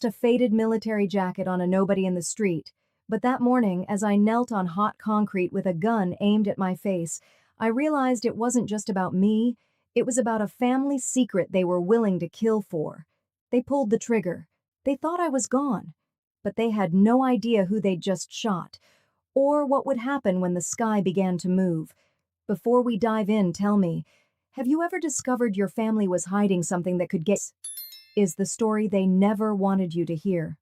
Just a faded military jacket on a nobody in the street. But that morning, as I knelt on hot concrete with a gun aimed at my face, I realized it wasn't just about me, it was about a family secret they were willing to kill for. They pulled the trigger. They thought I was gone. But they had no idea who they'd just shot, or what would happen when the sky began to move. Before we dive in, tell me, have you ever discovered your family was hiding something that could get is the story they never wanted you to hear?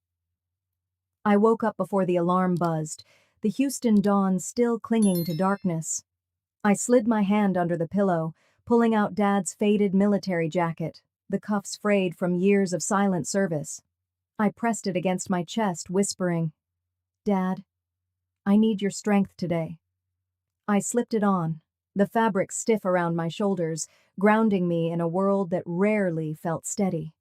I woke up before the alarm buzzed, the Houston dawn still clinging to darkness. I slid my hand under the pillow, pulling out Dad's faded military jacket, the cuffs frayed from years of silent service. I pressed it against my chest, whispering, "Dad, I need your strength today." I slipped it on, the fabric stiff around my shoulders, grounding me in a world that rarely felt steady.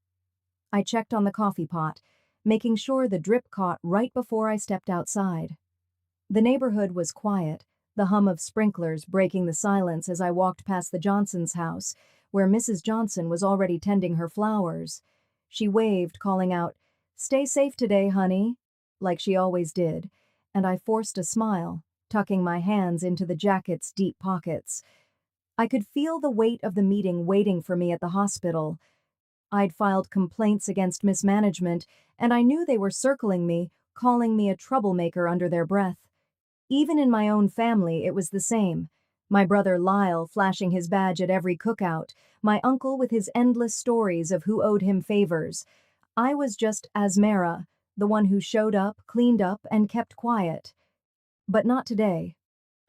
I checked on the coffee pot, making sure the drip caught right before I stepped outside. The neighborhood was quiet, the hum of sprinklers breaking the silence as I walked past the Johnson's house, where Mrs. Johnson was already tending her flowers. She waved, calling out, "Stay safe today, honey," like she always did, and I forced a smile, tucking my hands into the jacket's deep pockets. I could feel the weight of the meeting waiting for me at the hospital. I'd filed complaints against mismanagement, and I knew they were circling me, calling me a troublemaker under their breath. Even in my own family, it was the same. My brother Lyle flashing his badge at every cookout, my uncle with his endless stories of who owed him favors. I was just Asmara, the one who showed up, cleaned up, and kept quiet. But not today.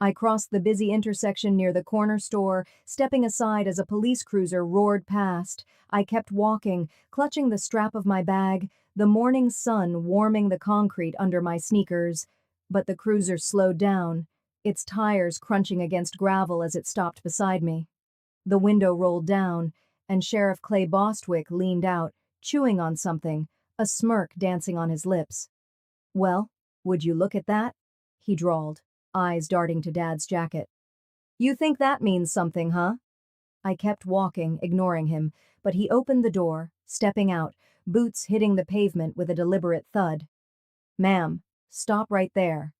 I crossed the busy intersection near the corner store, stepping aside as a police cruiser roared past. I kept walking, clutching the strap of my bag, the morning sun warming the concrete under my sneakers. But the cruiser slowed down, its tires crunching against gravel as it stopped beside me. The window rolled down, and Sheriff Clay Bostwick leaned out, chewing on something, a smirk dancing on his lips. "Well, would you look at that?" he drawled, eyes darting to Dad's jacket. "You think that means something, huh?" I kept walking, ignoring him, but he opened the door, stepping out, boots hitting the pavement with a deliberate thud. "Ma'am, stop right there."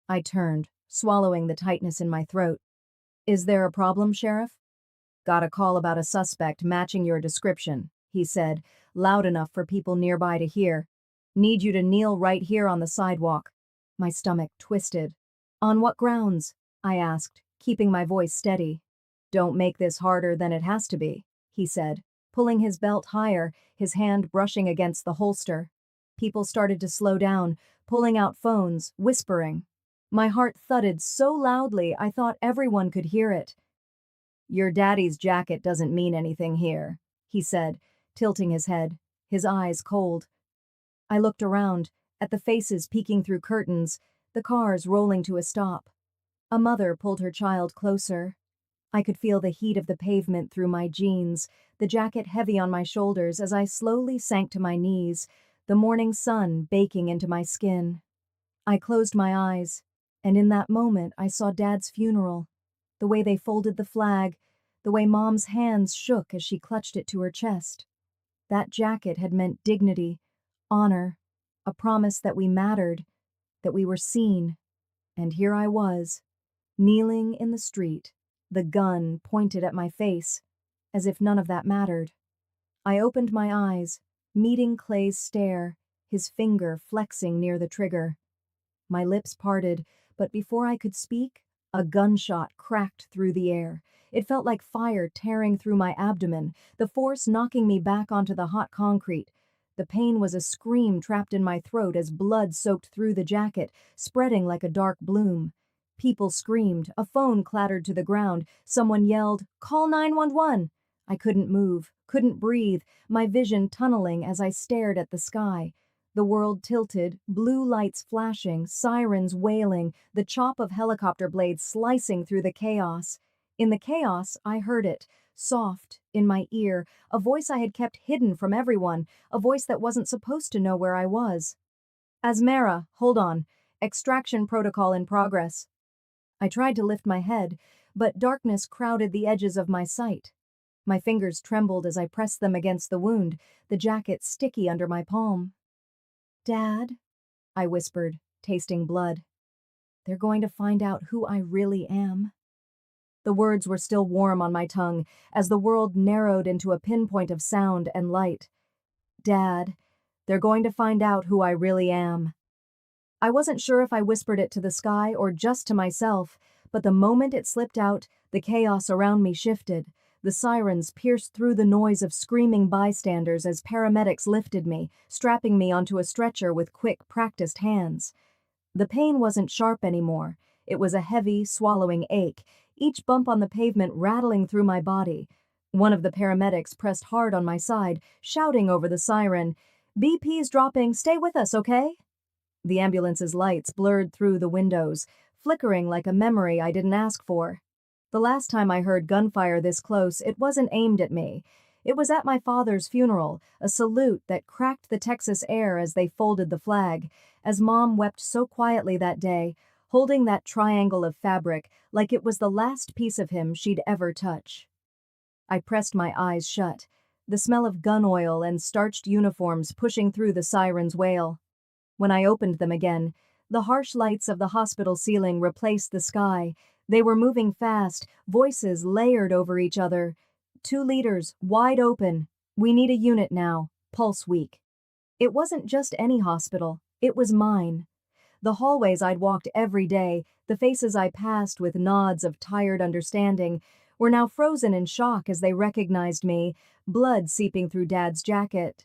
I turned, swallowing the tightness in my throat. "Is there a problem, Sheriff?" "Got a call about a suspect matching your description," he said, loud enough for people nearby to hear. "Need you to kneel right here on the sidewalk." My stomach twisted. "On what grounds?" I asked, keeping my voice steady. "Don't make this harder than it has to be," he said, pulling his belt higher, his hand brushing against the holster. People started to slow down, pulling out phones, whispering. My heart thudded so loudly I thought everyone could hear it. "Your daddy's jacket doesn't mean anything here," he said, tilting his head, his eyes cold. I looked around, at the faces peeking through curtains, the cars rolling to a stop. A mother pulled her child closer. I could feel the heat of the pavement through my jeans, the jacket heavy on my shoulders as I slowly sank to my knees, the morning sun baking into my skin. I closed my eyes, and in that moment I saw Dad's funeral, the way they folded the flag, the way Mom's hands shook as she clutched it to her chest. That jacket had meant dignity, honor, a promise that we mattered, that we were seen. And here I was, kneeling in the street, the gun pointed at my face, as if none of that mattered. I opened my eyes, meeting Clay's stare, his finger flexing near the trigger. My lips parted, but before I could speak, a gunshot cracked through the air. It felt like fire tearing through my abdomen, the force knocking me back onto the hot concrete. The pain was a scream trapped in my throat as blood soaked through the jacket, spreading like a dark bloom. People screamed, a phone clattered to the ground, someone yelled, "Call 911!" I couldn't move, couldn't breathe, my vision tunneling as I stared at the sky. The world tilted, blue lights flashing, sirens wailing, the chop of helicopter blades slicing through the chaos. In the chaos, I heard it, soft, in my ear, a voice I had kept hidden from everyone, a voice that wasn't supposed to know where I was. "Asmara, hold on. Extraction protocol in progress." I tried to lift my head, but darkness crowded the edges of my sight. My fingers trembled as I pressed them against the wound, the jacket sticky under my palm. Dad, I whispered, tasting blood. They're going to find out who I really am. The words were still warm on my tongue as the world narrowed into a pinpoint of sound and light. Dad, they're going to find out who I really am. I wasn't sure if I whispered it to the sky or just to myself, but the moment it slipped out, the chaos around me shifted. The sirens pierced through the noise of screaming bystanders as paramedics lifted me, strapping me onto a stretcher with quick, practiced hands. The pain wasn't sharp anymore. It was a heavy, swallowing ache, each bump on the pavement rattling through my body. One of the paramedics pressed hard on my side, shouting over the siren, "BP's dropping, stay with us, okay?" The ambulance's lights blurred through the windows, flickering like a memory I didn't ask for. The last time I heard gunfire this close, it wasn't aimed at me. It was at my father's funeral, a salute that cracked the Texas air as they folded the flag, as Mom wept so quietly that day, holding that triangle of fabric like it was the last piece of him she'd ever touch. I pressed my eyes shut, the smell of gun oil and starched uniforms pushing through the siren's wail. When I opened them again, the harsh lights of the hospital ceiling replaced the sky. They were moving fast, voices layered over each other. 2 liters, wide open. We need a unit now, pulse weak. It wasn't just any hospital, it was mine. The hallways I'd walked every day, the faces I passed with nods of tired understanding, were now frozen in shock as they recognized me, blood seeping through Dad's jacket.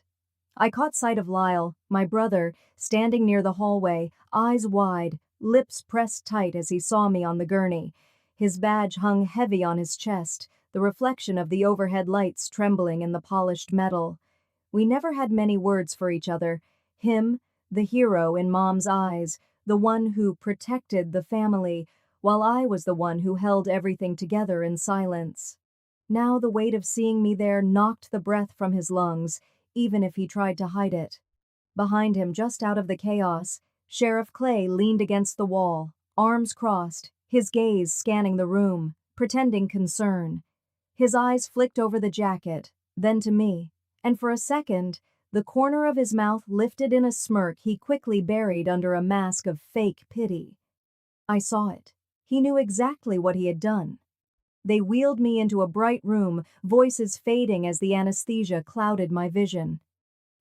I caught sight of Lyle, my brother, standing near the hallway, eyes wide, lips pressed tight as he saw me on the gurney. His badge hung heavy on his chest, the reflection of the overhead lights trembling in the polished metal. We never had many words for each other. Him, the hero in Mom's eyes, the one who protected the family, while I was the one who held everything together in silence. Now the weight of seeing me there knocked the breath from his lungs, even if he tried to hide it. Behind him, just out of the chaos, Sheriff Clay leaned against the wall, arms crossed, his gaze scanning the room, pretending concern. His eyes flicked over the jacket, then to me, and for a second, the corner of his mouth lifted in a smirk he quickly buried under a mask of fake pity. I saw it. He knew exactly what he had done. They wheeled me into a bright room, voices fading as the anesthesia clouded my vision.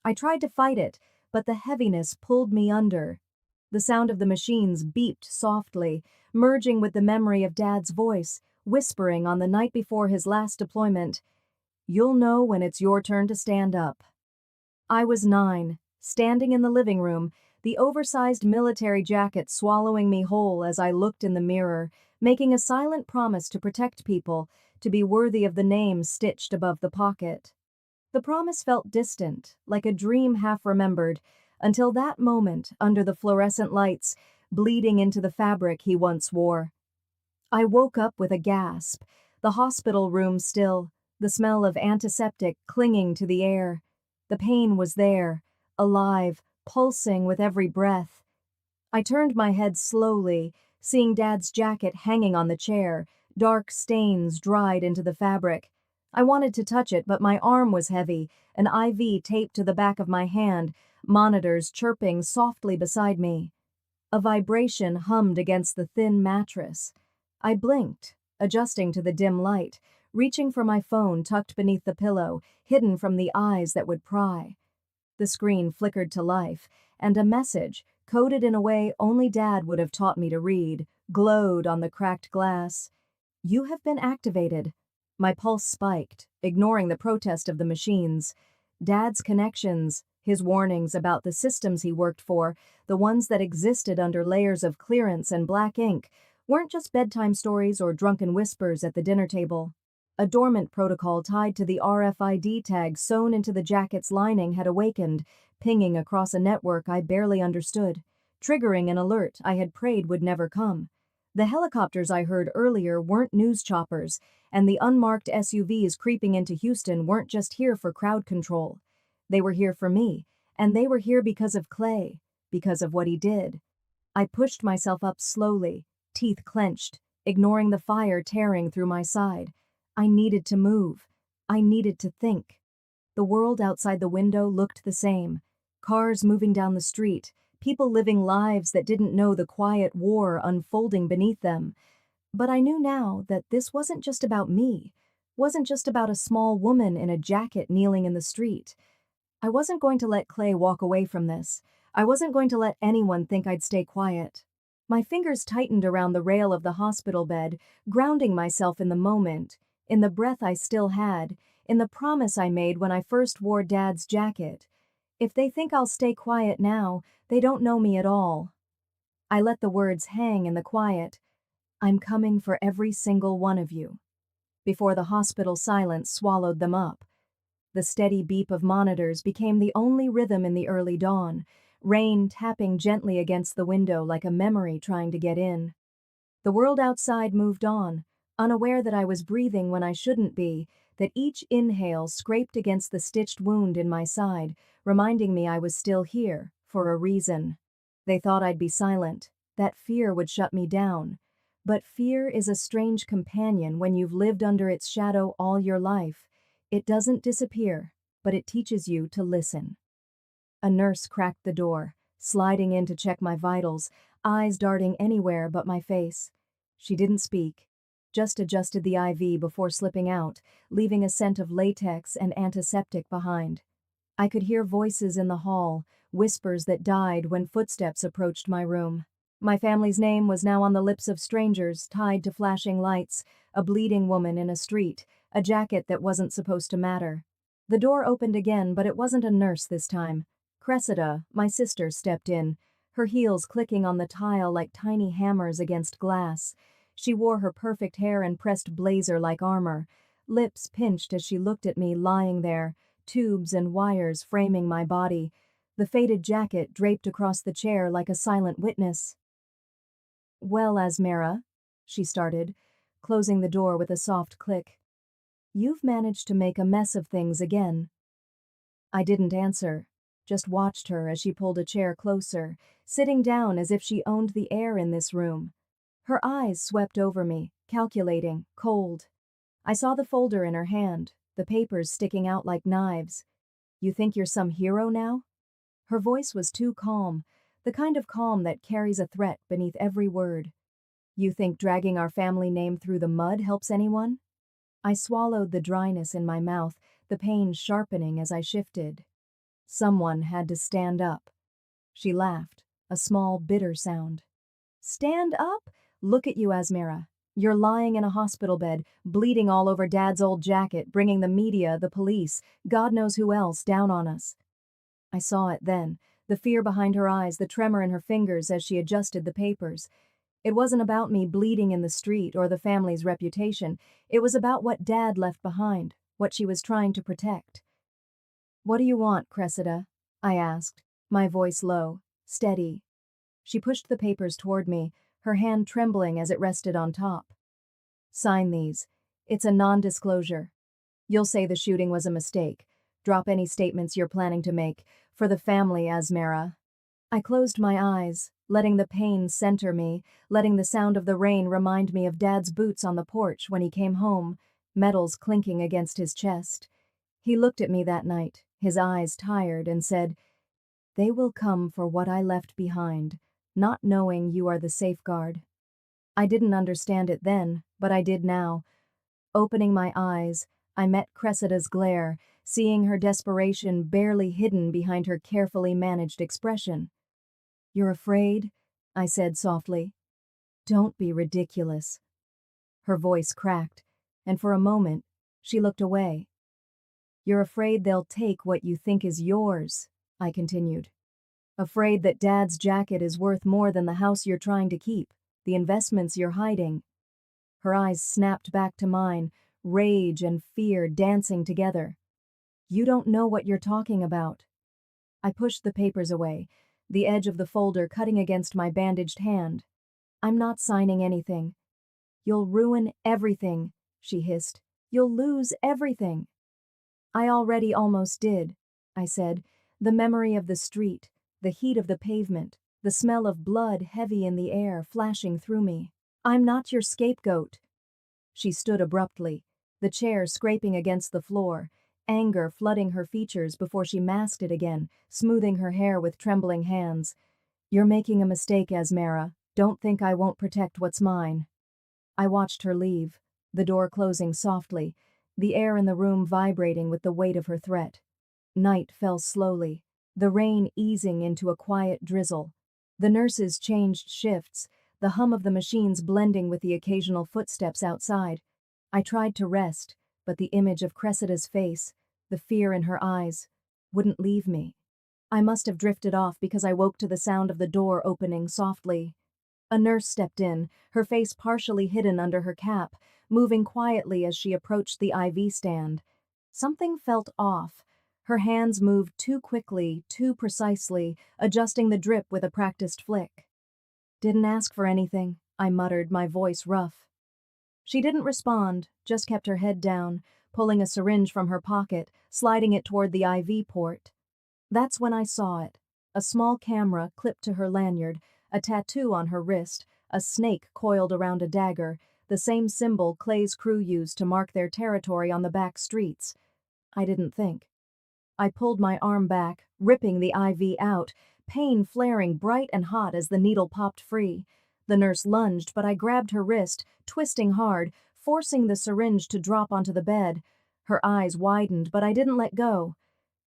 I tried to fight it, but the heaviness pulled me under. The sound of the machines beeped softly, merging with the memory of Dad's voice, whispering on the night before his last deployment, "You'll know when it's your turn to stand up." I was 9, standing in the living room, the oversized military jacket swallowing me whole as I looked in the mirror, making a silent promise to protect people, to be worthy of the name stitched above the pocket. The promise felt distant, like a dream half remembered, until that moment under the fluorescent lights, bleeding into the fabric he once wore. I woke up with a gasp, the hospital room still, the smell of antiseptic clinging to the air. The pain was there, alive, pulsing with every breath. I turned my head slowly, seeing Dad's jacket hanging on the chair, dark stains dried into the fabric. I wanted to touch it, but my arm was heavy, an IV taped to the back of my hand, monitors chirping softly beside me. A vibration hummed against the thin mattress. I blinked, adjusting to the dim light, reaching for my phone tucked beneath the pillow, hidden from the eyes that would pry. The screen flickered to life, and a message, coded in a way only Dad would have taught me to read, glowed on the cracked glass. "You have been activated." My pulse spiked, ignoring the protest of the machines. Dad's connections, his warnings about the systems he worked for, the ones that existed under layers of clearance and black ink, weren't just bedtime stories or drunken whispers at the dinner table. A dormant protocol tied to the RFID tag sewn into the jacket's lining had awakened, pinging across a network I barely understood, triggering an alert I had prayed would never come. The helicopters I heard earlier weren't news choppers, and the unmarked SUVs creeping into Houston weren't just here for crowd control. They were here for me, and they were here because of Clay, because of what he did. I pushed myself up slowly, teeth clenched, ignoring the fire tearing through my side. I needed to move. I needed to think. The world outside the window looked the same. Cars moving down the street, people living lives that didn't know the quiet war unfolding beneath them. But I knew now that this wasn't just about me, wasn't just about a small woman in a jacket kneeling in the street. I wasn't going to let Clay walk away from this. I wasn't going to let anyone think I'd stay quiet. My fingers tightened around the rail of the hospital bed, grounding myself in the moment, in the breath I still had, in the promise I made when I first wore Dad's jacket. If they think I'll stay quiet now, they don't know me at all. I let the words hang in the quiet. I'm coming for every single one of you. Before the hospital silence swallowed them up. The steady beep of monitors became the only rhythm in the early dawn, rain tapping gently against the window like a memory trying to get in. The world outside moved on, unaware that I was breathing when I shouldn't be, that each inhale scraped against the stitched wound in my side, reminding me I was still here, for a reason. They thought I'd be silent, that fear would shut me down. But fear is a strange companion when you've lived under its shadow all your life. It doesn't disappear, but it teaches you to listen. A nurse cracked the door, sliding in to check my vitals, eyes darting anywhere but my face. She didn't speak, just adjusted the IV before slipping out, leaving a scent of latex and antiseptic behind. I could hear voices in the hall, whispers that died when footsteps approached my room. My family's name was now on the lips of strangers, tied to flashing lights, a bleeding woman in a street, a jacket that wasn't supposed to matter. The door opened again, but it wasn't a nurse this time. Cressida, my sister, stepped in, her heels clicking on the tile like tiny hammers against glass. She wore her perfect hair and pressed blazer like armor, lips pinched as she looked at me lying there, tubes and wires framing my body, the faded jacket draped across the chair like a silent witness. "Well, Asmara," she started, closing the door with a soft click. "You've managed to make a mess of things again." I didn't answer, just watched her as she pulled a chair closer, sitting down as if she owned the air in this room. Her eyes swept over me, calculating, cold. I saw the folder in her hand, the papers sticking out like knives. "You think you're some hero now?" Her voice was too calm, the kind of calm that carries a threat beneath every word. "You think dragging our family name through the mud helps anyone?" I swallowed the dryness in my mouth, the pain sharpening as I shifted. "Someone had to stand up." She laughed, a small, bitter sound. "Stand up? Look at you, Asmara. You're lying in a hospital bed, bleeding all over Dad's old jacket, bringing the media, the police, God knows who else, down on us." I saw it then, the fear behind her eyes, the tremor in her fingers as she adjusted the papers. It wasn't about me bleeding in the street or the family's reputation. It was about what Dad left behind, what she was trying to protect. "What do you want, Cressida?" I asked, my voice low, steady. She pushed the papers toward me, her hand trembling as it rested on top. "Sign these. It's a non-disclosure. You'll say the shooting was a mistake. Drop any statements you're planning to make. For the family, Asmara." I closed my eyes, letting the pain center me, letting the sound of the rain remind me of Dad's boots on the porch when he came home, metals clinking against his chest. He looked at me that night, his eyes tired, and said, "They will come for what I left behind, not knowing you are the safeguard." I didn't understand it then, but I did now. Opening my eyes, I met Cressida's glare, seeing her desperation barely hidden behind her carefully managed expression. "You're afraid?" I said softly. "Don't be ridiculous." Her voice cracked, and for a moment, she looked away. "You're afraid they'll take what you think is yours," I continued. "Afraid that Dad's jacket is worth more than the house you're trying to keep, the investments you're hiding." Her eyes snapped back to mine, rage and fear dancing together. "You don't know what you're talking about." I pushed the papers away, the edge of the folder cutting against my bandaged hand. "I'm not signing anything." "You'll ruin everything," she hissed. "You'll lose everything." "I already almost did," I said, the memory of the street, the heat of the pavement, the smell of blood heavy in the air flashing through me. "I'm not your scapegoat." She stood abruptly, the chair scraping against the floor, anger flooding her features before she masked it again, smoothing her hair with trembling hands. "You're making a mistake, Esmera. Don't think I won't protect what's mine." I watched her leave, the door closing softly, the air in the room vibrating with the weight of her threat. Night fell slowly, the rain easing into a quiet drizzle. The nurses changed shifts, the hum of the machines blending with the occasional footsteps outside. I tried to rest, but the image of Cressida's face, the fear in her eyes, wouldn't leave me. I must have drifted off because I woke to the sound of the door opening softly. A nurse stepped in, her face partially hidden under her cap, moving quietly as she approached the IV stand. Something felt off. Her hands moved too quickly, too precisely, adjusting the drip with a practiced flick. "Didn't ask for anything," I muttered, my voice rough. She didn't respond, just kept her head down, pulling a syringe from her pocket, sliding it toward the IV port. That's when I saw it. A small camera clipped to her lanyard, a tattoo on her wrist, a snake coiled around a dagger, the same symbol Clay's crew used to mark their territory on the back streets. I didn't think. I pulled my arm back, ripping the IV out, pain flaring bright and hot as the needle popped free. The nurse lunged, but I grabbed her wrist, twisting hard, forcing the syringe to drop onto the bed. Her eyes widened, but I didn't let go.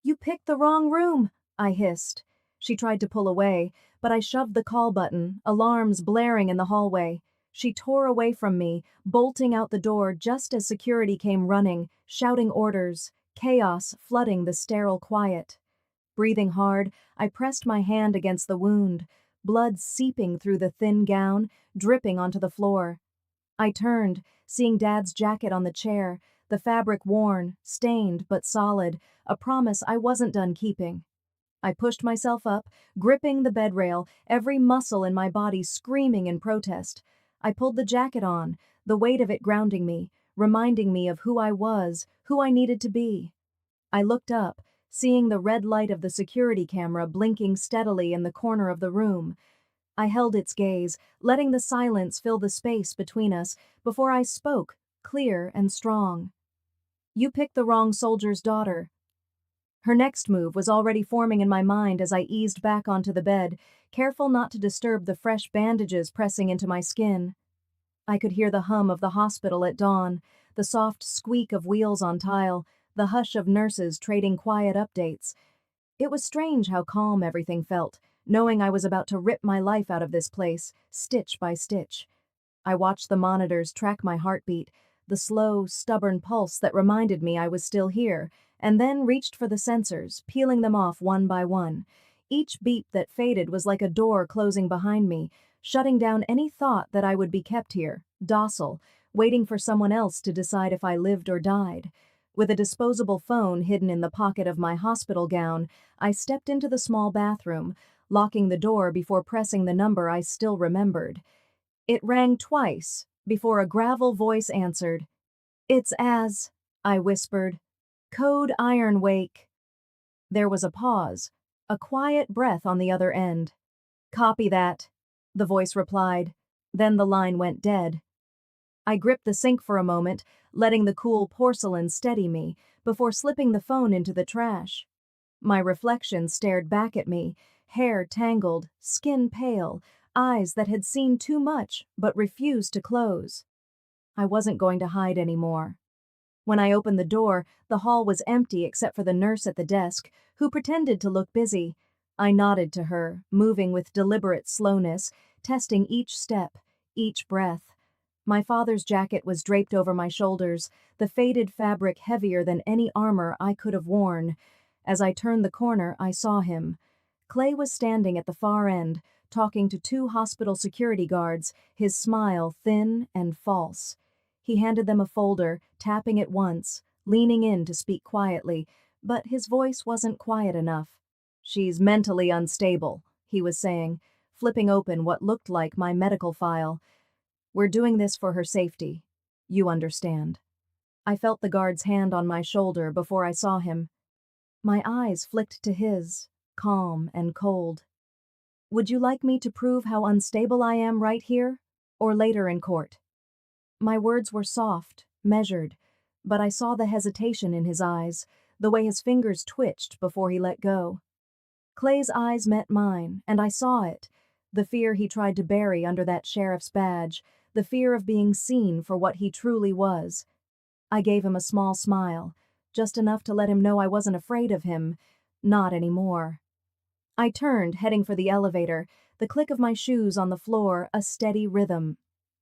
"You picked the wrong room," I hissed. She tried to pull away, but I shoved the call button, alarms blaring in the hallway. She tore away from me, bolting out the door just as security came running, shouting orders, chaos flooding the sterile quiet. Breathing hard, I pressed my hand against the wound, blood seeping through the thin gown, dripping onto the floor. I turned, seeing Dad's jacket on the chair, the fabric worn, stained but solid, a promise I wasn't done keeping. I pushed myself up, gripping the bed rail, every muscle in my body screaming in protest. I pulled the jacket on, the weight of it grounding me, reminding me of who I was, who I needed to be. I looked up, seeing the red light of the security camera blinking steadily in the corner of the room. I held its gaze, letting the silence fill the space between us before I spoke, clear and strong. "You picked the wrong soldier's daughter." Her next move was already forming in my mind as I eased back onto the bed, careful not to disturb the fresh bandages pressing into my skin. I could hear the hum of the hospital at dawn, the soft squeak of wheels on tile, the hush of nurses trading quiet updates. It was strange how calm everything felt, knowing I was about to rip my life out of this place, stitch by stitch. I watched the monitors track my heartbeat, the slow, stubborn pulse that reminded me I was still here, and then reached for the sensors, peeling them off one by one. Each beep that faded was like a door closing behind me, shutting down any thought that I would be kept here, docile, waiting for someone else to decide if I lived or died. With a disposable phone hidden in the pocket of my hospital gown, I stepped into the small bathroom, locking the door before pressing the number I still remembered. It rang twice before a gravel voice answered. "It's Az," I whispered. "Code Ironwake." There was a pause, a quiet breath on the other end. "Copy that," the voice replied. Then the line went dead. I gripped the sink for a moment, letting the cool porcelain steady me, before slipping the phone into the trash. My reflection stared back at me, hair tangled, skin pale, eyes that had seen too much but refused to close. I wasn't going to hide anymore. When I opened the door, the hall was empty except for the nurse at the desk, who pretended to look busy. I nodded to her, moving with deliberate slowness, testing each step, each breath. My father's jacket was draped over my shoulders, the faded fabric heavier than any armor I could have worn. As I turned the corner, I saw him. Clay was standing at the far end, talking to two hospital security guards, his smile thin and false. He handed them a folder, tapping it once, leaning in to speak quietly, but his voice wasn't quiet enough. "She's mentally unstable," he was saying, flipping open what looked like my medical file. "We're doing this for her safety. You understand." I felt the guard's hand on my shoulder before I saw him. My eyes flicked to his, calm and cold. "Would you like me to prove how unstable I am right here, or later in court?" My words were soft, measured, but I saw the hesitation in his eyes, the way his fingers twitched before he let go. Clay's eyes met mine, and I saw it. The fear he tried to bury under that sheriff's badge, the fear of being seen for what he truly was. I gave him a small smile, just enough to let him know I wasn't afraid of him. Not anymore. I turned, heading for the elevator, the click of my shoes on the floor a steady rhythm.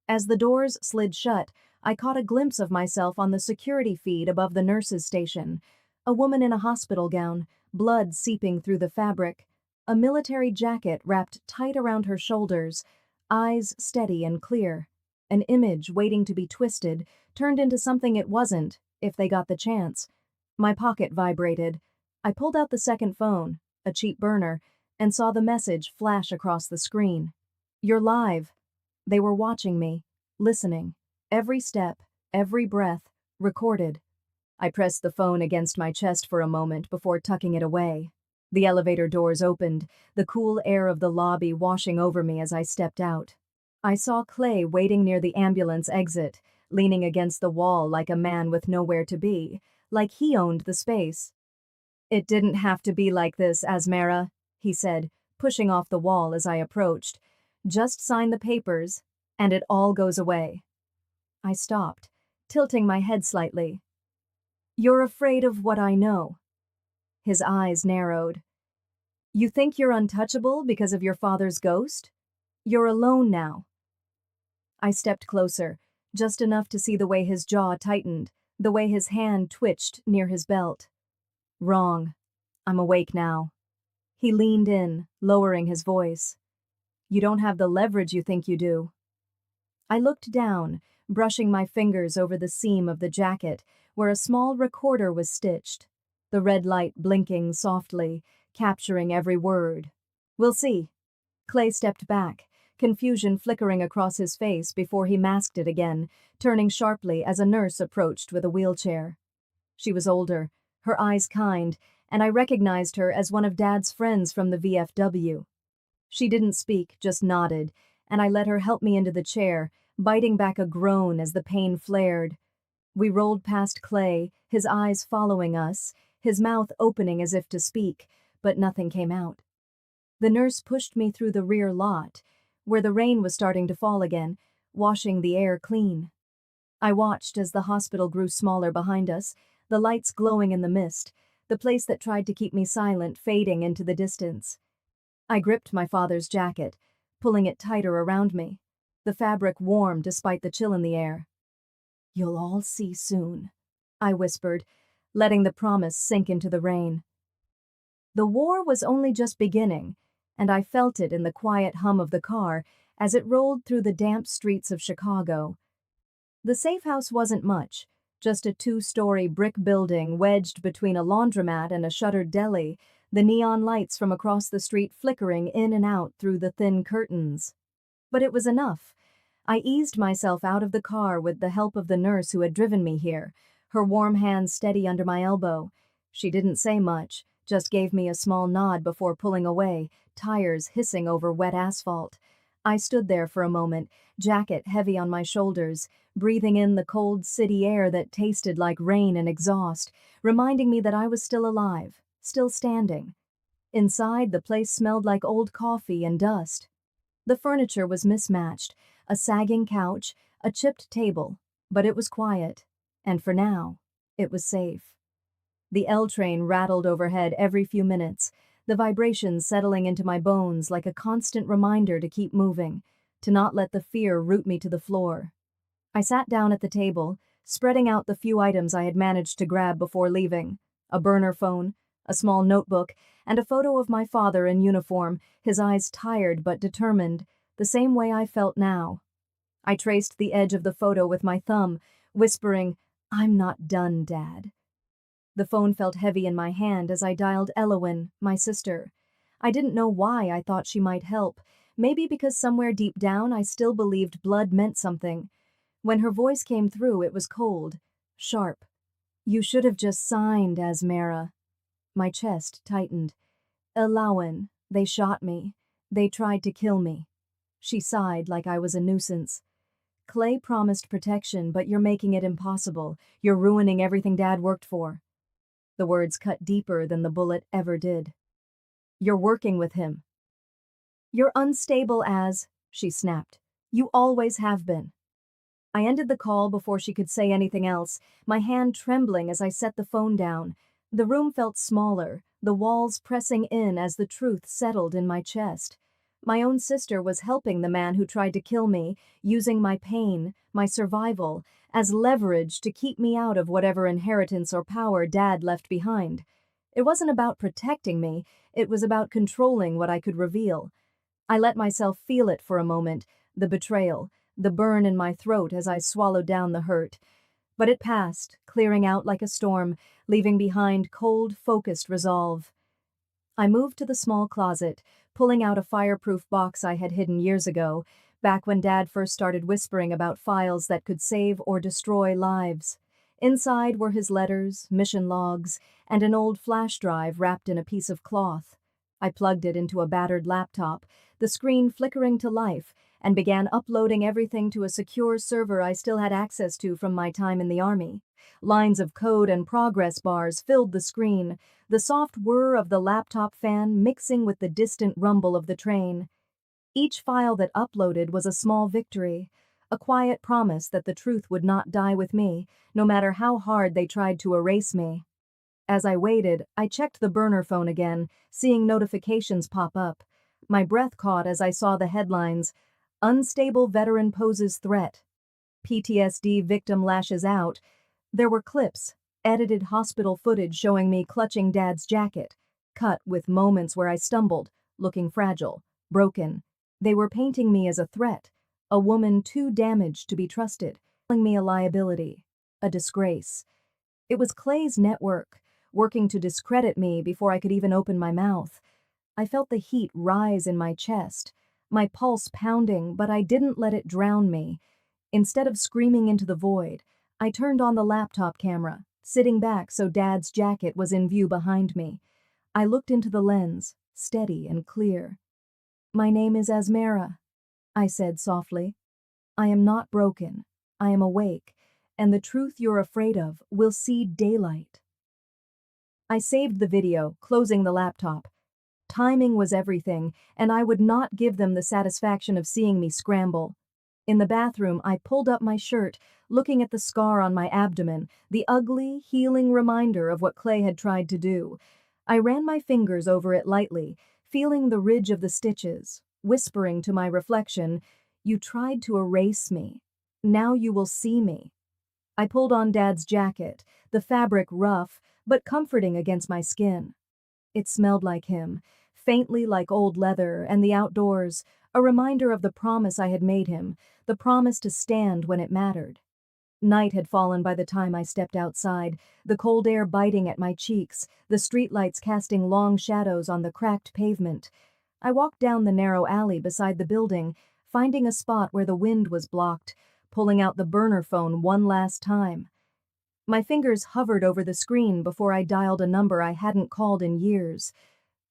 As the doors slid shut, I caught a glimpse of myself on the security feed above the nurse's station. A woman in a hospital gown, blood seeping through the fabric, a military jacket wrapped tight around her shoulders, eyes steady and clear. An image waiting to be twisted, turned into something it wasn't, if they got the chance. My pocket vibrated. I pulled out the second phone, a cheap burner, and saw the message flash across the screen. "You're live." They were watching me, listening. Every step, every breath, recorded. I pressed the phone against my chest for a moment before tucking it away. The elevator doors opened, the cool air of the lobby washing over me as I stepped out. I saw Clay waiting near the ambulance exit, leaning against the wall like a man with nowhere to be, like he owned the space. "It didn't have to be like this, Asmara," he said, pushing off the wall as I approached. "Just sign the papers, and it all goes away." I stopped, tilting my head slightly. "You're afraid of what I know." His eyes narrowed. "You think you're untouchable because of your father's ghost? You're alone now." I stepped closer, just enough to see the way his jaw tightened, the way his hand twitched near his belt. "Wrong. I'm awake now." He leaned in, lowering his voice. "You don't have the leverage you think you do." I looked down, brushing my fingers over the seam of the jacket, where a small recorder was stitched, the red light blinking softly, capturing every word. "We'll see." Clay stepped back, confusion flickering across his face before he masked it again, turning sharply as a nurse approached with a wheelchair. She was older, her eyes kind, and I recognized her as one of Dad's friends from the VFW. She didn't speak, just nodded, and I let her help me into the chair, biting back a groan as the pain flared. We rolled past Clay, his eyes following us, his mouth opening as if to speak, but nothing came out. The nurse pushed me through the rear lot, where the rain was starting to fall again, washing the air clean. I watched as the hospital grew smaller behind us, the lights glowing in the mist, the place that tried to keep me silent fading into the distance. I gripped my father's jacket, pulling it tighter around me, the fabric warm despite the chill in the air. "You'll all see soon," I whispered, letting the promise sink into the rain. The war was only just beginning, and I felt it in the quiet hum of the car as it rolled through the damp streets of Chicago. The safe house wasn't much, just a 2-story brick building wedged between a laundromat and a shuttered deli, the neon lights from across the street flickering in and out through the thin curtains. But it was enough. I eased myself out of the car with the help of the nurse who had driven me here, her warm hand steady under my elbow. She didn't say much, just gave me a small nod before pulling away, tires hissing over wet asphalt. I stood there for a moment, jacket heavy on my shoulders, breathing in the cold city air that tasted like rain and exhaust, reminding me that I was still alive, still standing. Inside, the place smelled like old coffee and dust. The furniture was mismatched, a sagging couch, a chipped table, but it was quiet, and for now, it was safe. The L train rattled overhead every few minutes, the vibrations settling into my bones like a constant reminder to keep moving, to not let the fear root me to the floor. I sat down at the table, spreading out the few items I had managed to grab before leaving: a burner phone, a small notebook, and a photo of my father in uniform, his eyes tired but determined, the same way I felt now. I traced the edge of the photo with my thumb, whispering, "I'm not done, Dad." The phone felt heavy in my hand as I dialed Elowen, my sister. I didn't know why I thought she might help, maybe because somewhere deep down I still believed blood meant something. When her voice came through, it was cold, sharp. "You should have just signed, Asmara." My chest tightened. "Elowen, they shot me. They tried to kill me." She sighed like I was a nuisance. Clay promised protection, but you're making it impossible. You're ruining everything Dad worked for. The words cut deeper than the bullet ever did. You're working with him. You're unstable as, she snapped. You always have been. I ended the call before she could say anything else, my hand trembling as I set the phone down. The room felt smaller, the walls pressing in as the truth settled in my chest. My own sister was helping the man who tried to kill me, using my pain, my survival, as leverage to keep me out of whatever inheritance or power Dad left behind. It wasn't about protecting me, it was about controlling what I could reveal. I let myself feel it for a moment, the betrayal, the burn in my throat as I swallowed down the hurt. But it passed, clearing out like a storm, leaving behind cold, focused resolve. I moved to the small closet, pulling out a fireproof box I had hidden years ago, back when Dad first started whispering about files that could save or destroy lives. Inside were his letters, mission logs, and an old flash drive wrapped in a piece of cloth. I plugged it into a battered laptop, the screen flickering to life, and began uploading everything to a secure server I still had access to from my time in the Army. Lines of code and progress bars filled the screen, the soft whir of the laptop fan mixing with the distant rumble of the train. Each file that uploaded was a small victory, a quiet promise that the truth would not die with me, no matter how hard they tried to erase me. As I waited, I checked the burner phone again, seeing notifications pop up. My breath caught as I saw the headlines, "Unstable Veteran Poses Threat. PTSD Victim Lashes Out." There were clips, edited hospital footage showing me clutching Dad's jacket, cut with moments where I stumbled, looking fragile, broken. They were painting me as a threat, a woman too damaged to be trusted, calling me a liability, a disgrace. It was Clay's network, working to discredit me before I could even open my mouth. I felt the heat rise in my chest, my pulse pounding, but I didn't let it drown me. Instead of screaming into the void, I turned on the laptop camera, sitting back so Dad's jacket was in view behind me. I looked into the lens, steady and clear. "My name is Asmara," I said softly. "I am not broken. I am awake, and the truth you're afraid of will see daylight." I saved the video, closing the laptop. Timing was everything, and I would not give them the satisfaction of seeing me scramble. In the bathroom, I pulled up my shirt, looking at the scar on my abdomen, the ugly, healing reminder of what Clay had tried to do. I ran my fingers over it lightly, feeling the ridge of the stitches, whispering to my reflection, "You tried to erase me. Now you will see me." I pulled on Dad's jacket, the fabric rough, but comforting against my skin. It smelled like him, faintly like old leather and the outdoors, a reminder of the promise I had made him, the promise to stand when it mattered. Night had fallen by the time I stepped outside, the cold air biting at my cheeks, the streetlights casting long shadows on the cracked pavement. I walked down the narrow alley beside the building, finding a spot where the wind was blocked, pulling out the burner phone one last time. My fingers hovered over the screen before I dialed a number I hadn't called in years.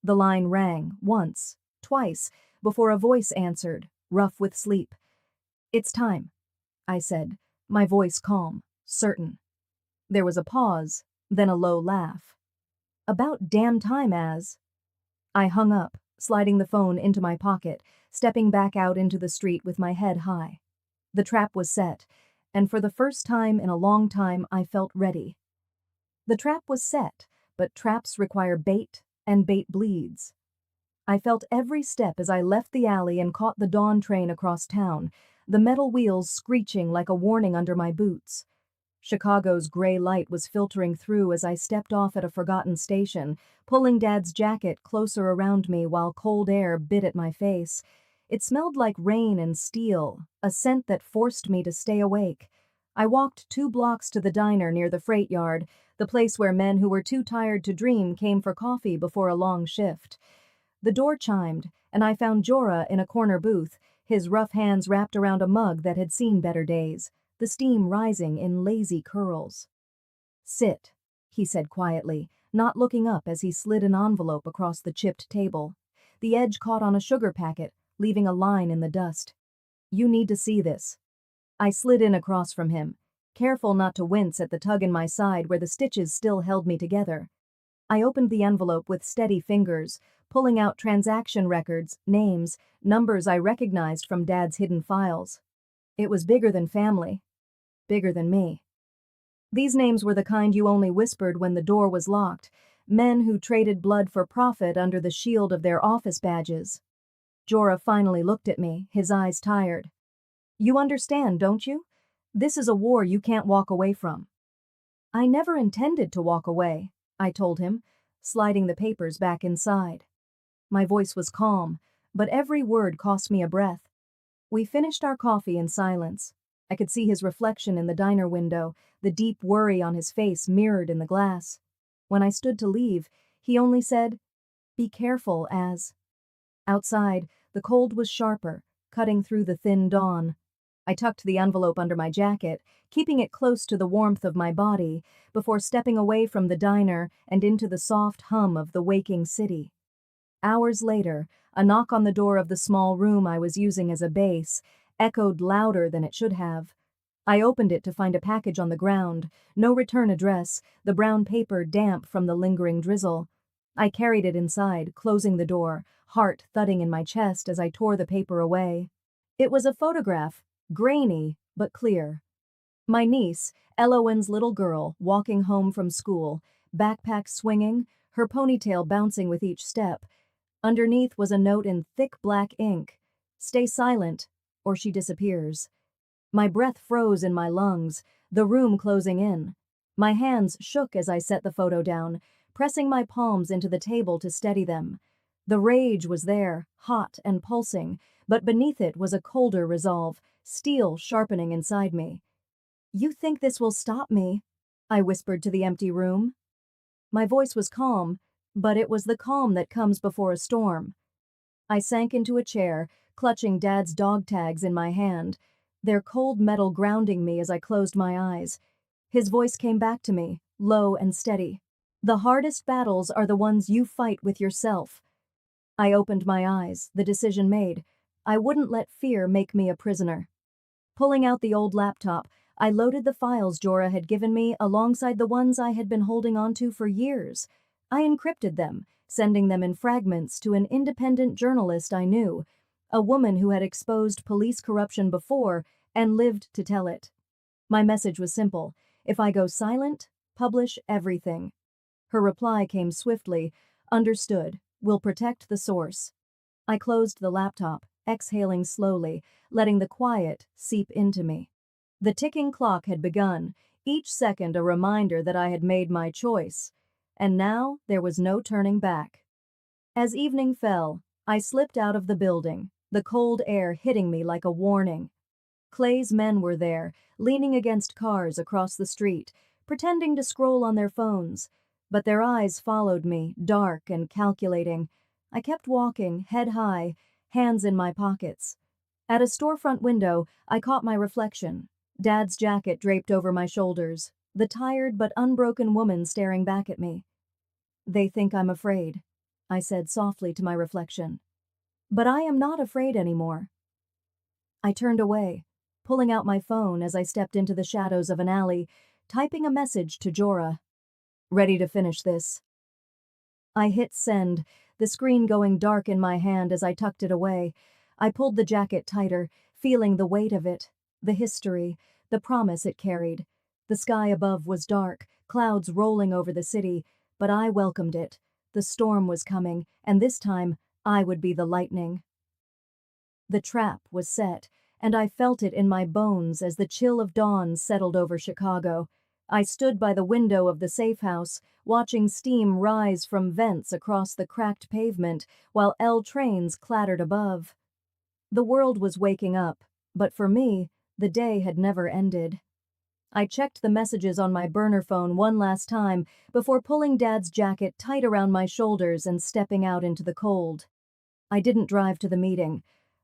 The line rang, once, twice, before a voice answered, rough with sleep. "It's time," I said, my voice calm, certain. There was a pause, then a low laugh. "About damn time, Az." I hung up, sliding the phone into my pocket, stepping back out into the street with my head high. The trap was set, and for the first time in a long time I felt ready. The trap was set, but traps require bait, and bait bleeds. I felt every step as I left the alley and caught the dawn train across town, the metal wheels screeching like a warning under my boots. Chicago's gray light was filtering through as I stepped off at a forgotten station, pulling Dad's jacket closer around me while cold air bit at my face. It smelled like rain and steel, a scent that forced me to stay awake. I walked 2 blocks to the diner near the freight yard, the place where men who were too tired to dream came for coffee before a long shift. The door chimed, and I found Jorah in a corner booth, his rough hands wrapped around a mug that had seen better days, the steam rising in lazy curls. "Sit," he said quietly, not looking up as he slid an envelope across the chipped table. The edge caught on a sugar packet, leaving a line in the dust. "You need to see this." I slid in across from him, careful not to wince at the tug in my side where the stitches still held me together. I opened the envelope with steady fingers, pulling out transaction records, names, numbers I recognized from Dad's hidden files. It was bigger than family, bigger than me. These names were the kind you only whispered when the door was locked, men who traded blood for profit under the shield of their office badges. Jorah finally looked at me, his eyes tired. "You understand, don't you? This is a war you can't walk away from." "I never intended to walk away," I told him, sliding the papers back inside. My voice was calm, but every word cost me a breath. We finished our coffee in silence. I could see his reflection in the diner window, the deep worry on his face mirrored in the glass. When I stood to leave, he only said, "Be careful, Az." Outside, the cold was sharper, cutting through the thin dawn. I tucked the envelope under my jacket, keeping it close to the warmth of my body, before stepping away from the diner and into the soft hum of the waking city. Hours later, a knock on the door of the small room I was using as a base echoed louder than it should have. I opened it to find a package on the ground, no return address, the brown paper damp from the lingering drizzle. I carried it inside, closing the door, heart thudding in my chest as I tore the paper away. It was a photograph, grainy but clear. My niece, Elowen's little girl, walking home from school, backpack swinging, her ponytail bouncing with each step. Underneath was a note in thick black ink: "Stay silent, or she disappears." My breath froze in my lungs, the room closing in. My hands shook as I set the photo down, pressing my palms into the table to steady them. The rage was there, hot and pulsing, but beneath it was a colder resolve, steel sharpening inside me. "You think this will stop me?" I whispered to the empty room. My voice was calm, but it was the calm that comes before a storm. I sank into a chair, clutching Dad's dog tags in my hand, their cold metal grounding me as I closed my eyes. His voice came back to me, low and steady. "The hardest battles are the ones you fight with yourself." I opened my eyes, the decision made. I wouldn't let fear make me a prisoner. Pulling out the old laptop, I loaded the files Jorah had given me alongside the ones I had been holding onto for years. I encrypted them, sending them in fragments to an independent journalist I knew, a woman who had exposed police corruption before and lived to tell it. My message was simple: if I go silent, publish everything. Her reply came swiftly: "Understood. We'll protect the source." I closed the laptop, exhaling slowly, letting the quiet seep into me. The ticking clock had begun, each second a reminder that I had made my choice. And now there was no turning back. As evening fell, I slipped out of the building, the cold air hitting me like a warning. Clay's men were there, leaning against cars across the street, pretending to scroll on their phones, but their eyes followed me, dark and calculating. I kept walking, head high, hands in my pockets. At a storefront window, I caught my reflection, Dad's jacket draped over my shoulders, the tired but unbroken woman staring back at me. "They think I'm afraid," I said softly to my reflection. "But I am not afraid anymore." I turned away, pulling out my phone as I stepped into the shadows of an alley, typing a message to Jorah. "Ready to finish this." I hit send, the screen going dark in my hand as I tucked it away. I pulled the jacket tighter, feeling the weight of it, the history, the promise it carried. The sky above was dark, clouds rolling over the city, but I welcomed it. The storm was coming, and this time I would be the lightning. The trap was set, and I felt it in my bones as the chill of dawn settled over Chicago. I stood by the window of the safe house, watching steam rise from vents across the cracked pavement while L trains clattered above. The world was waking up, but for me, the day had never ended. I checked the messages on my burner phone one last time before pulling Dad's jacket tight around my shoulders and stepping out into the cold. I didn't drive to the meeting.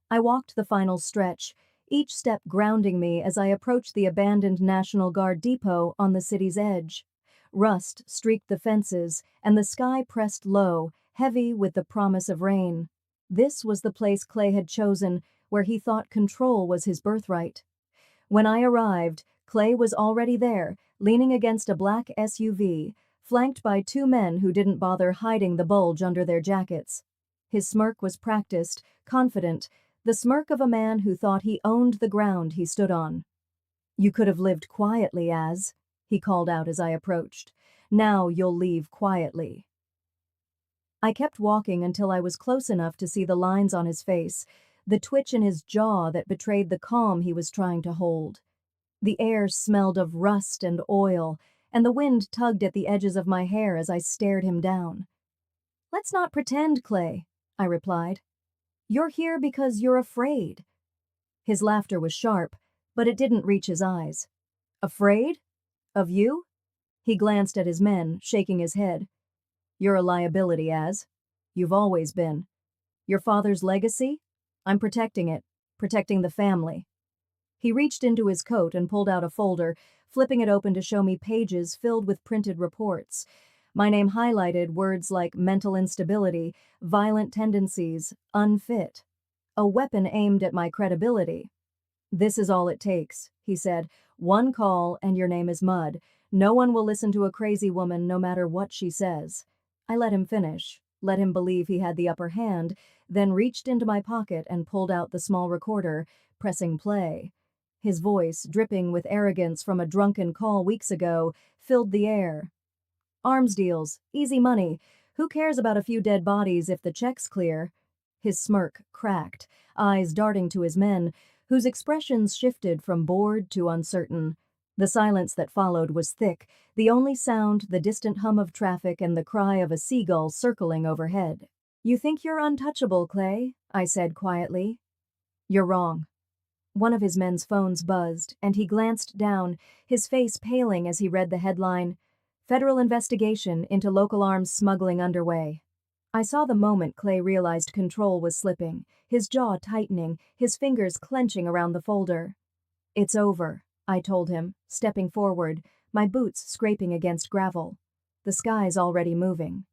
I walked the final stretch, each step grounding me as I approached the abandoned National Guard depot on the city's edge. Rust streaked the fences, and the sky pressed low, heavy with the promise of rain. This was the place Clay had chosen, where he thought control was his birthright. When I arrived, Clay was already there, leaning against a black SUV, flanked by two men who didn't bother hiding the bulge under their jackets. His smirk was practiced, confident, the smirk of a man who thought he owned the ground he stood on. "You could have lived quietly, he called out as I approached. "Now you'll leave quietly." I kept walking until I was close enough to see the lines on his face, the twitch in his jaw that betrayed the calm he was trying to hold. The air smelled of rust and oil, and the wind tugged at the edges of my hair as I stared him down. "Let's not pretend, Clay," I replied. "You're here because you're afraid." His laughter was sharp, but it didn't reach his eyes. "Afraid? Of you?" He glanced at his men, shaking his head. "You're a liability, You've always been. Your father's legacy? I'm protecting it, protecting the family." He reached into his coat and pulled out a folder, flipping it open to show me pages filled with printed reports. My name highlighted words like mental instability, violent tendencies, unfit. A weapon aimed at my credibility. "This is all it takes," he said. "One call and your name is mud. No one will listen to a crazy woman no matter what she says." I let him finish, let him believe he had the upper hand, then reached into my pocket and pulled out the small recorder, pressing play. His voice, dripping with arrogance from a drunken call weeks ago, filled the air. "Arms deals, easy money. Who cares about a few dead bodies if the check's clear?" His smirk cracked, eyes darting to his men, whose expressions shifted from bored to uncertain. The silence that followed was thick, the only sound the distant hum of traffic and the cry of a seagull circling overhead. "You think you're untouchable, Clay?" I said quietly. "You're wrong." One of his men's phones buzzed, and he glanced down, his face paling as he read the headline, "Federal investigation into local arms smuggling underway." I saw the moment Clay realized control was slipping, his jaw tightening, his fingers clenching around the folder. "It's over," I told him, stepping forward, my boots scraping against gravel. "The sky's already moving."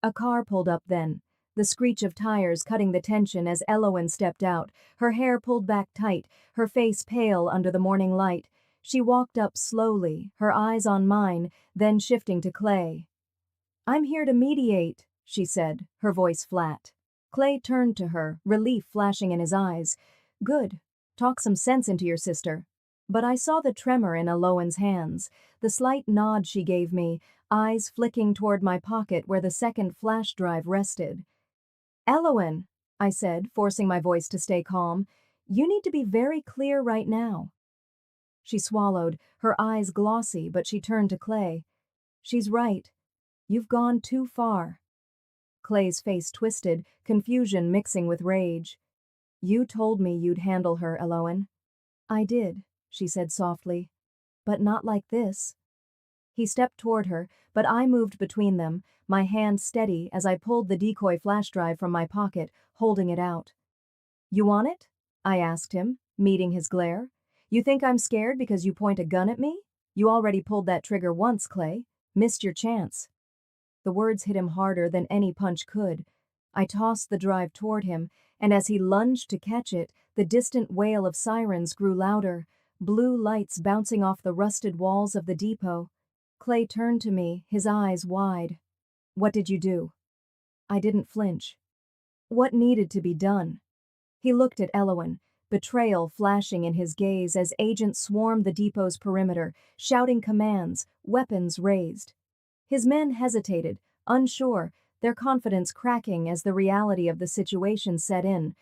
A car pulled up then, the screech of tires cutting the tension as Elowen stepped out, her hair pulled back tight, her face pale under the morning light. She walked up slowly, her eyes on mine, then shifting to Clay. "I'm here to mediate," she said, her voice flat. Clay turned to her, relief flashing in his eyes. "Good. Talk some sense into your sister." But I saw the tremor in Elowen's hands, the slight nod she gave me, eyes flicking toward my pocket where the second flash drive rested. "Elowen," I said, forcing my voice to stay calm, "you need to be very clear right now." She swallowed, her eyes glossy, but she turned to Clay. "She's right. You've gone too far." Clay's face twisted, confusion mixing with rage. "You told me you'd handle her, Elowen." "I did," she said softly. "But not like this." He stepped toward her, but I moved between them, my hand steady as I pulled the decoy flash drive from my pocket, holding it out. "You want it?" I asked him, meeting his glare. "You think I'm scared because you point a gun at me? You already pulled that trigger once, Clay. Missed your chance." The words hit him harder than any punch could. I tossed the drive toward him, and as he lunged to catch it, the distant wail of sirens grew louder, blue lights bouncing off the rusted walls of the depot. Clay turned to me, his eyes wide. "What did you do?" I didn't flinch. "What needed to be done?" He looked at Elowen, betrayal flashing in his gaze as agents swarmed the depot's perimeter, shouting commands, weapons raised. His men hesitated, unsure, their confidence cracking as the reality of the situation set in.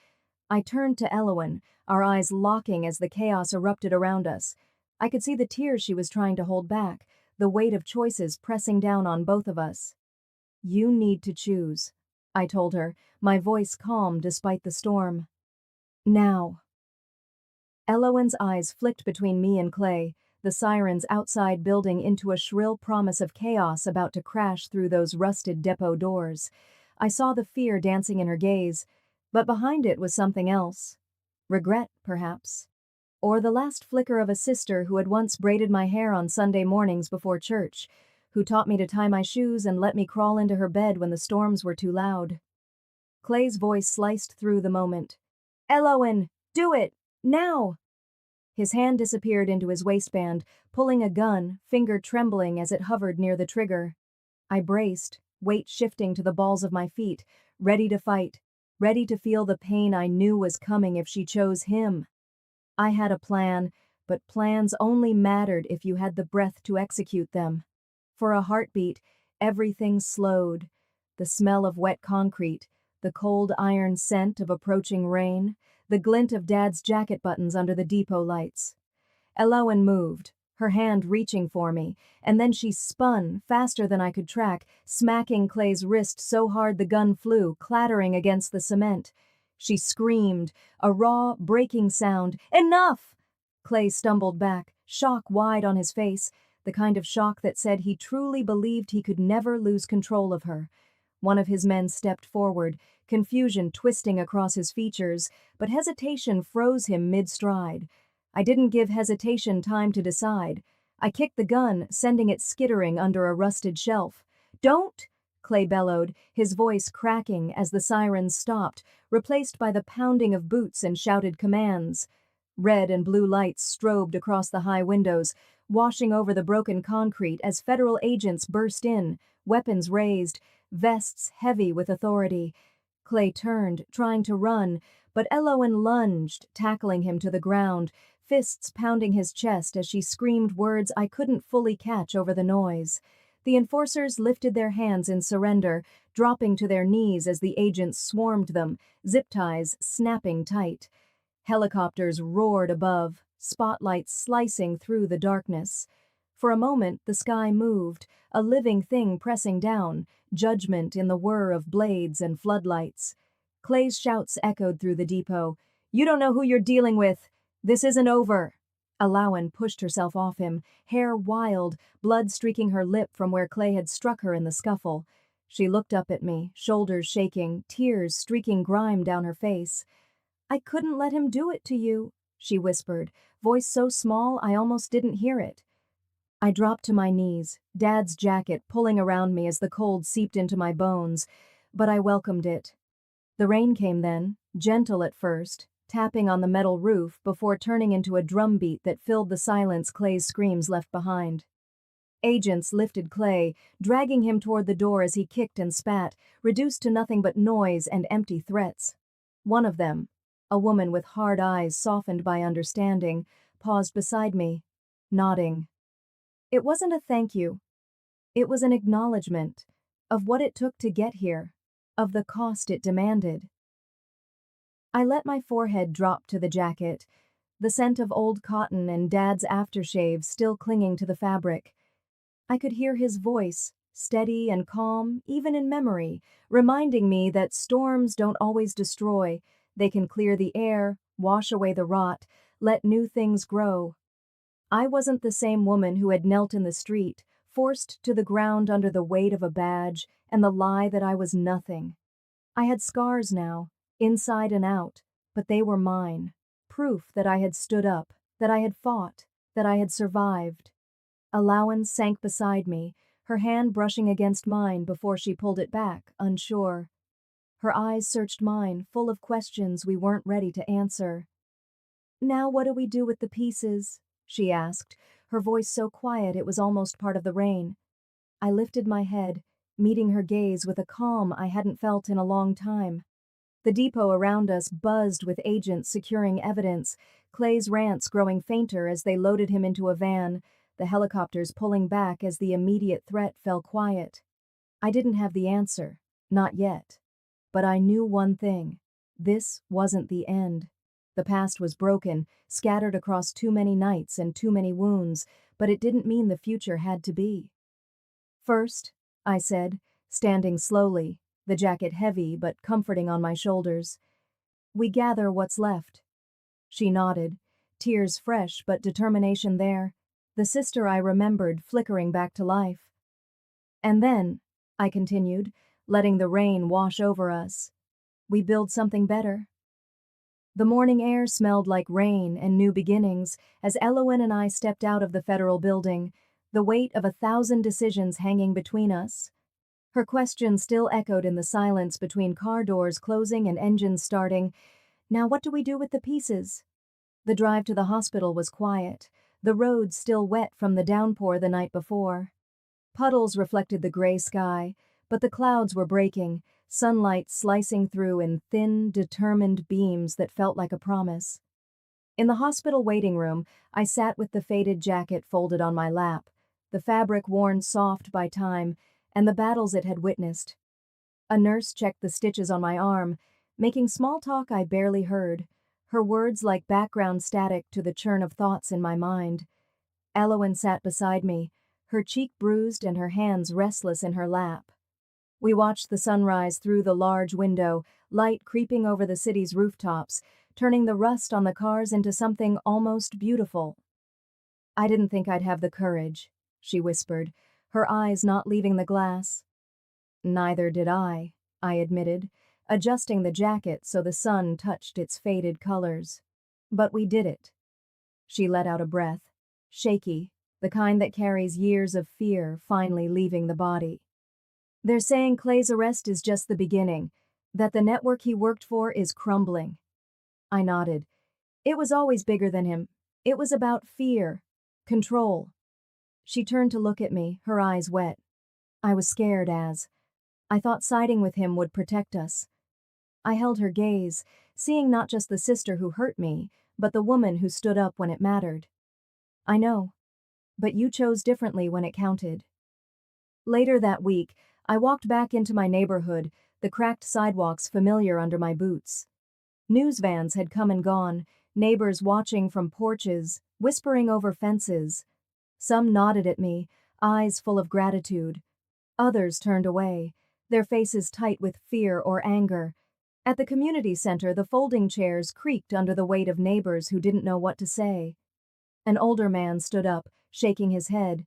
I turned to Elowen, our eyes locking as the chaos erupted around us. I could see the tears she was trying to hold back, the weight of choices pressing down on both of us. "You need to choose," I told her, my voice calm despite the storm. "Now." Elowen's eyes flicked between me and Clay, the sirens outside building into a shrill promise of chaos about to crash through those rusted depot doors. I saw the fear dancing in her gaze, but behind it was something else. Regret, perhaps. Or the last flicker of a sister who had once braided my hair on Sunday mornings before church, who taught me to tie my shoes and let me crawl into her bed when the storms were too loud. Clay's voice sliced through the moment. "Elowen, do it! Now!" His hand disappeared into his waistband, pulling a gun, finger trembling as it hovered near the trigger. I braced, weight shifting to the balls of my feet, ready to fight, ready to feel the pain I knew was coming if she chose him. I had a plan, but plans only mattered if you had the breath to execute them. For a heartbeat, everything slowed. The smell of wet concrete, the cold iron scent of approaching rain, the glint of Dad's jacket buttons under the depot lights. Elowen moved, her hand reaching for me, and then she spun, faster than I could track, smacking Clay's wrist so hard the gun flew, clattering against the cement. She screamed, a raw, breaking sound. "Enough!" Clay stumbled back, shock wide on his face, the kind of shock that said he truly believed he could never lose control of her. One of his men stepped forward, confusion twisting across his features, but hesitation froze him mid-stride. I didn't give hesitation time to decide. I kicked the gun, sending it skittering under a rusted shelf. "Don't!" Clay bellowed, his voice cracking as the sirens stopped, replaced by the pounding of boots and shouted commands. Red and blue lights strobed across the high windows, washing over the broken concrete as federal agents burst in, weapons raised, vests heavy with authority. Clay turned, trying to run, but Elowen lunged, tackling him to the ground, fists pounding his chest as she screamed words I couldn't fully catch over the noise. The enforcers lifted their hands in surrender, dropping to their knees as the agents swarmed them, zip ties snapping tight. Helicopters roared above, spotlights slicing through the darkness. For a moment, the sky moved, a living thing pressing down, judgment in the whir of blades and floodlights. Clay's shouts echoed through the depot. "You don't know who you're dealing with. This isn't over." Elowen pushed herself off him, hair wild, blood streaking her lip from where Clay had struck her in the scuffle. She looked up at me, shoulders shaking, tears streaking grime down her face. "I couldn't let him do it to you," she whispered, voice so small I almost didn't hear it. I dropped to my knees, Dad's jacket pulling around me as the cold seeped into my bones, but I welcomed it. The rain came then, gentle at first, tapping on the metal roof before turning into a drumbeat that filled the silence Clay's screams left behind. Agents lifted Clay, dragging him toward the door as he kicked and spat, reduced to nothing but noise and empty threats. One of them, a woman with hard eyes softened by understanding, paused beside me, nodding. It wasn't a thank you. It was an acknowledgement of what it took to get here, of the cost it demanded. I let my forehead drop to the jacket, the scent of old cotton and Dad's aftershave still clinging to the fabric. I could hear his voice, steady and calm, even in memory, reminding me that storms don't always destroy. They can clear the air, wash away the rot, let new things grow. I wasn't the same woman who had knelt in the street, forced to the ground under the weight of a badge and the lie that I was nothing. I had scars now, inside and out, but they were mine, proof that I had stood up, that I had fought, that I had survived. Elowen sank beside me, her hand brushing against mine before she pulled it back, unsure. Her eyes searched mine, full of questions we weren't ready to answer. "Now what do we do with the pieces?" she asked, her voice so quiet it was almost part of the rain. I lifted my head, meeting her gaze with a calm I hadn't felt in a long time. The depot around us buzzed with agents securing evidence, Clay's rants growing fainter as they loaded him into a van, the helicopters pulling back as the immediate threat fell quiet. I didn't have the answer, not yet. But I knew one thing. This wasn't the end. The past was broken, scattered across too many nights and too many wounds, but it didn't mean the future had to be. "First," I said, standing slowly, the jacket heavy but comforting on my shoulders, "we gather what's left." She nodded, tears fresh but determination there, the sister I remembered flickering back to life. "And then," I continued, letting the rain wash over us, "we build something better." The morning air smelled like rain and new beginnings as Elowen and I stepped out of the federal building, the weight of 1,000 decisions hanging between us. Her question still echoed in the silence between car doors closing and engines starting. "Now what do we do with the pieces?" The drive to the hospital was quiet, the roads still wet from the downpour the night before. Puddles reflected the gray sky, but the clouds were breaking, sunlight slicing through in thin, determined beams that felt like a promise. In the hospital waiting room, I sat with the faded jacket folded on my lap, the fabric worn soft by time and the battles it had witnessed. A nurse checked the stitches on my arm, making small talk I barely heard, her words like background static to the churn of thoughts in my mind. Elowen sat beside me, her cheek bruised and her hands restless in her lap. We watched the sunrise through the large window, light creeping over the city's rooftops, turning the rust on the cars into something almost beautiful. "I didn't think I'd have the courage," she whispered, her eyes not leaving the glass. "Neither did I admitted, adjusting the jacket so the sun touched its faded colors. "But we did it." She let out a breath, shaky, the kind that carries years of fear finally leaving the body. "They're saying Clay's arrest is just the beginning, that the network he worked for is crumbling." I nodded. It was always bigger than him. It was about fear, control. She turned to look at me, her eyes wet. I was scared as I thought siding with him would protect us. I held her gaze, seeing not just the sister who hurt me, but the woman who stood up when it mattered. "I know, but you chose differently when it counted." Later that week, I walked back into my neighborhood, the cracked sidewalks familiar under my boots. News vans had come and gone, neighbors watching from porches, whispering over fences. Some nodded at me, eyes full of gratitude. Others turned away, their faces tight with fear or anger. At the community center, the folding chairs creaked under the weight of neighbors who didn't know what to say. An older man stood up, shaking his head.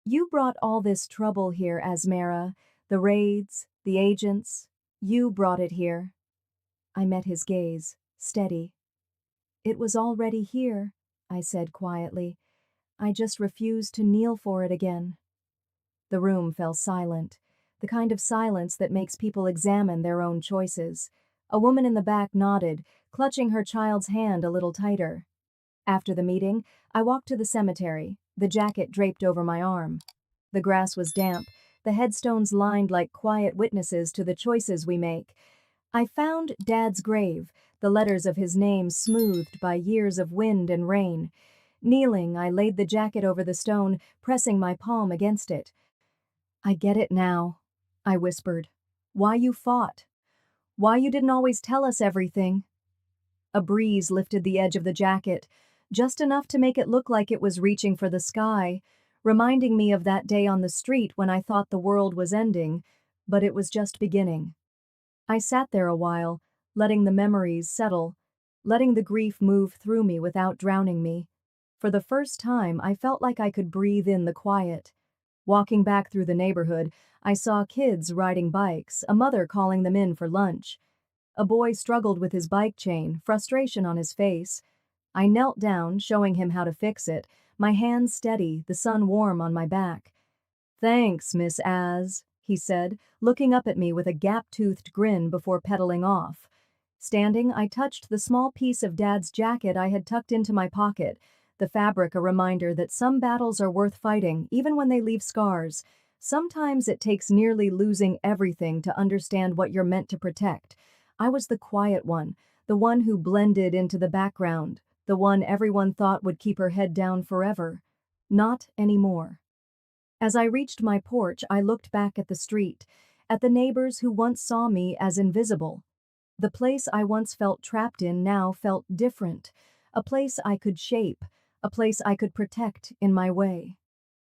"You brought all this trouble here, Asmara. The raids, the agents. You brought it here." I met his gaze, steady. "It was already here," I said quietly. "I just refused to kneel for it again." The room fell silent, the kind of silence that makes people examine their own choices. A woman in the back nodded, clutching her child's hand a little tighter. After the meeting, I walked to the cemetery, the jacket draped over my arm. The grass was damp, the headstones lined like quiet witnesses to the choices we make. I found Dad's grave, the letters of his name smoothed by years of wind and rain. Kneeling, I laid the jacket over the stone, pressing my palm against it. "I get it now," I whispered. "Why you fought. Why you didn't always tell us everything." A breeze lifted the edge of the jacket, just enough to make it look like it was reaching for the sky, reminding me of that day on the street when I thought the world was ending, but it was just beginning. I sat there a while, letting the memories settle, letting the grief move through me without drowning me. For the first time, I felt like I could breathe in the quiet. Walking back through the neighborhood, I saw kids riding bikes, a mother calling them in for lunch. A boy struggled with his bike chain, frustration on his face. I knelt down, showing him how to fix it, my hands steady, the sun warm on my back. "Thanks, Miss Az," he said, looking up at me with a gap-toothed grin before pedaling off. Standing, I touched the small piece of Dad's jacket I had tucked into my pocket, the fabric a reminder that some battles are worth fighting, even when they leave scars. Sometimes it takes nearly losing everything to understand what you're meant to protect. I was the quiet one, the one who blended into the background, the one everyone thought would keep her head down forever. Not anymore. As I reached my porch, I looked back at the street, at the neighbors who once saw me as invisible. The place I once felt trapped in now felt different, a place I could shape, a place I could protect in my way.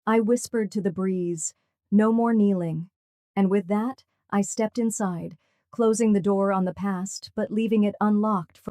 I whispered to the breeze, "No more kneeling." And with that, I stepped inside, closing the door on the past but leaving it unlocked for